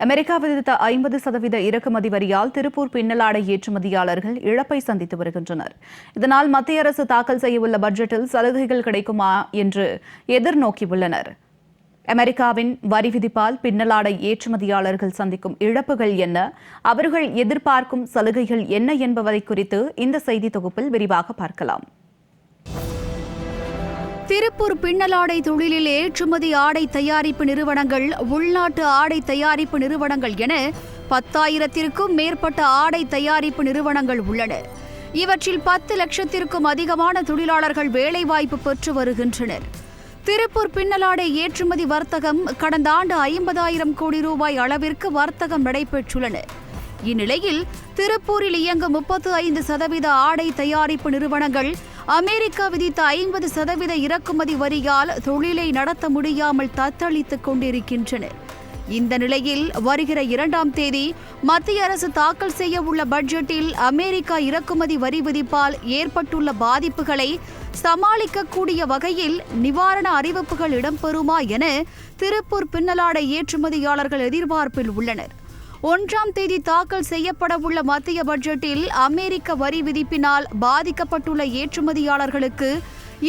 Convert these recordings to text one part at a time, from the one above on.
America விதித்த 50% இறக்குமதி வரியால் திருப்பூர் பின்னலாடை ஏற்றுமதியாளர்கள் இழப்பை சந்தித்து வருகின்றனர். இதனால் மத்திய அரசு தாக்கல் செய்யவுள்ள பட்ஜெட்டில் சலுகைகள் கிடைக்குமா என்று எதிர்நோக்கியுள்ளனர். அமெரிக்காவின் வரி விதிப்பால் பின்னலாடை ஏற்றுமதியாளர்கள் சந்திக்கும் இழப்புகள் என்ன, அவர்கள் எதிர்பார்க்கும் சலுகைகள் என்ன என்பதை குறித்து இந்த செய்தி தொகுப்பில் விரிவாக பார்க்கலாம். திருப்பூர் பின்னலாடை தொழிலில் ஏற்றுமதி ஆடை தயாரிப்பு நிறுவனங்கள், உள்நாட்டு ஆடை தயாரிப்பு நிறுவனங்கள் என 10,000க்கும் மேற்பட்ட ஆடை தயாரிப்பு நிறுவனங்கள் உள்ளன. இவற்றில் 10 லட்சத்திற்கும் அதிகமான தொழிலாளர்கள் வேலைவாய்ப்பு பெற்று வருகின்றனர். திருப்பூர் பின்னலாடை ஏற்றுமதி வர்த்தகம் கடந்த ஆண்டு 50,000 கோடி ரூபாய் அளவிற்கு வர்த்தகம் நடைபெற்றுள்ளன. இந்நிலையில் திருப்பூரில் இயங்கும் 35% ஆடை தயாரிப்பு நிறுவனங்கள் அமெரிக்கா விதித்த 50% இறக்குமதி வரியால் தொழிலை நடத்த முடியாமல் தத்தளித்துக் கொண்டிருக்கின்றன. இந்த நிலையில் வருகிற 2ஆம் தேதி மத்திய அரசு தாக்கல் செய்ய உள்ள பட்ஜெட்டில் அமெரிக்கா இறக்குமதி வரி விதிப்பால் ஏற்பட்டுள்ள பாதிப்புகளை சமாளிக்கக்கூடிய வகையில் நிவாரண அறிவிப்புகள் இடம்பெறுமா என திருப்பூர் பின்னலாடை ஏற்றுமதியாளர்கள் எதிர்பார்ப்பில் உள்ளனர். 1ஆம் தேதி தாக்கல் செய்யப்படவுள்ள மத்திய பட்ஜெட்டில் அமெரிக்க வரி விதிப்பினால் பாதிக்கப்பட்டுள்ள ஏற்றுமதியாளர்களுக்கு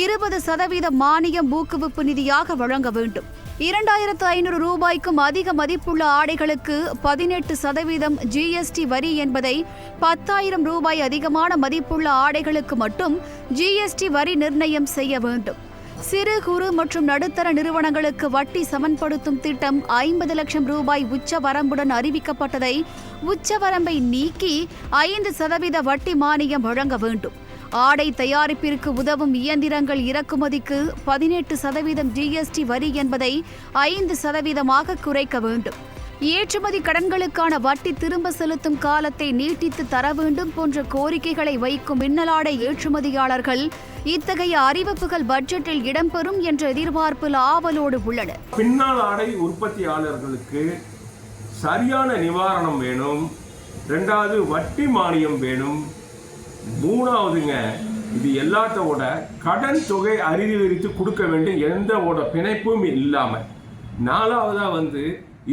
20% மானியம் ஊக்குவிப்பு நிதியாக வழங்க வேண்டும். 2,500 ரூபாய்க்கும் அதிக மதிப்புள்ள ஆடைகளுக்கு 18% GST வரி என்பதை 10,000 ரூபாய் அதிகமான மதிப்புள்ள ஆடைகளுக்கு மட்டும் GST வரி நிர்ணயம் செய்ய வேண்டும். சிறு குறு மற்றும் நடுத்தர நிறுவனங்களுக்கு வட்டி சமன்படுத்தும் திட்டம் 50 லட்சம் ரூபாய் உச்ச வரம்புடன் அறிவிக்கப்பட்டதை உச்சவரம்பை நீக்கி 5% வட்டி மானியம் வழங்க வேண்டும். ஆடை தயாரிப்பிற்கு உதவும் இயந்திரங்கள் இறக்குமதிக்கு 18% GST வரி என்பதை 5% குறைக்க வேண்டும். ஏற்றுமதி கடன்களுக்கான வட்டி திரும்ப செலுத்தும் காலத்தை நீட்டித்து தர வேண்டும் போன்ற கோரிக்கைகளை வைக்கும் பின்னலாடை ஏற்றுமதியாளர்கள் இத்தகைய அறிவிப்புகள் பட்ஜெட்டில் இடம்பெறும் என்ற எதிர்பார்ப்பில் ஆவலோடு உள்ளனர். பின்னலாடை உற்பத்தியாளர்களுக்கு சரியான நிவாரணம் வேணும். 2வது வட்டி மானியம் வேணும். 3வதுங்க இது எல்லாத்தோட கடன் தொகை அறிவித்து கொடுக்க வேண்டும், எந்தவோட பிணைப்பும் இல்லாமல். 4வதா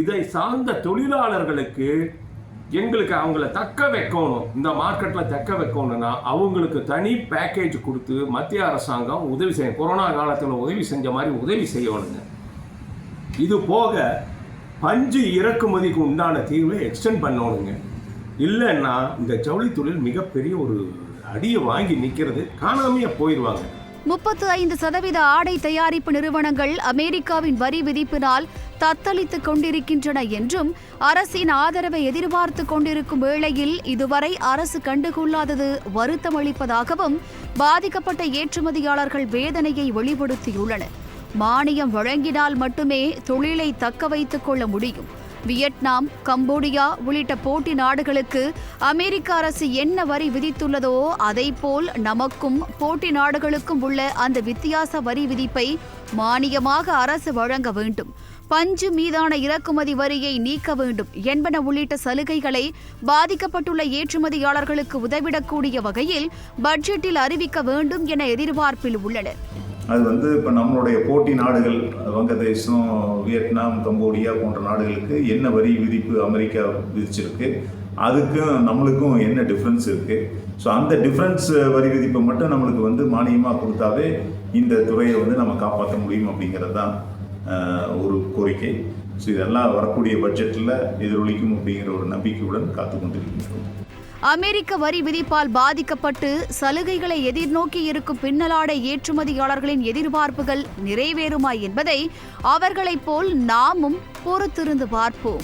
இதை சார்ந்த தொழிலாளர்களுக்கு எங்களுக்கு அவங்கள தக்க வைக்கணும், இந்த மார்க்கெட்டில் தக்க வைக்கணும்னா அவங்களுக்கு தனி பேக்கேஜ் கொடுத்து மத்திய அரசாங்கம் உதவி செய்யும். கொரோனா காலத்தில் உதவி செஞ்ச மாதிரி உதவி செய்யணுங்க. இது போக பஞ்சு இறக்குமதிக்கு உண்டான தீர்வை எக்ஸ்டெண்ட் பண்ணணுங்க. இல்லைன்னா இந்த ஜவுளி தொழில் மிகப்பெரிய ஒரு அடியை வாங்கி நிற்கிறது, காணாமையாக போயிடுவாங்க. 35% ஆடை தயாரிப்பு நிறுவனங்கள் அமெரிக்காவின் வரி விதிப்பினால் தத்தளித்துக் கொண்டிருக்கின்றன என்றும் அரசின் ஆதரவை எதிர்பார்த்து கொண்டிருக்கும் வேளையில் இதுவரை அரசு கண்டுகொள்ளாதது வருத்தமளிப்பதாகவும் பாதிக்கப்பட்ட ஏற்றுமதியாளர்கள் வேதனையை வெளிப்படுத்தியுள்ளனர். மானியம் வழங்கினால் மட்டுமே தொழிலை தக்க வைத்துக் கொள்ள முடியும். வியட்நாம், கம்போடியா உள்ளிட்ட போட்டி நாடுகளுக்கு அமெரிக்க அரசு என்ன வரி விதித்துள்ளதோ அதைப்போல் நமக்கும் போட்டி நாடுகளுக்கும் உள்ள அந்த வித்தியாச வரி விதிப்பை மானியமாக அரசு வழங்க வேண்டும். பஞ்சு மீதான இறக்குமதி வரியை நீக்க வேண்டும் என்பன உள்ளிட்ட சலுகைகளை பாதிக்கப்பட்டுள்ள ஏற்றுமதியாளர்களுக்கு உதவிடக்கூடிய வகையில் பட்ஜெட்டில் அறிவிக்க வேண்டும் என எதிர்பார்ப்பில் உள்ளனர். அது இப்போ நம்மளுடைய போட்டி நாடுகள் வங்கதேசம், வியட்நாம், கம்போடியா போன்ற நாடுகளுக்கு என்ன வரி விதிப்பு அமெரிக்கா விதிச்சிருக்கு, அதுக்கும் நம்மளுக்கும் என்ன டிஃப்ரென்ஸ் இருக்குது. ஸோ அந்த டிஃப்ரென்ஸ் வரி விதிப்பை மட்டும் நம்மளுக்கு மானியமாக கொடுத்தாவே இந்த துறையை நம்ம காப்பாற்ற முடியும் அப்படிங்கிறது தான் ஒரு கோரிக்கை. ஸோ இதெல்லாம் வரக்கூடிய பட்ஜெட்டில் எதிரொலிக்கும் அப்படிங்கிற ஒரு நம்பிக்கையுடன் காத்து கொண்டிருக்கின்றோம். அமெரிக்க வரி விதிப்பால் பாதிக்கப்பட்டு சலுகைகளை எதிர்நோக்கி இருக்கும் பின்னலாடை ஏற்றுமதியாளர்களின் எதிர்பார்ப்புகள் நிறைவேறுமா என்பதை அவர்களைப் போல் நாமும் பொறுத்திருந்து பார்ப்போம்.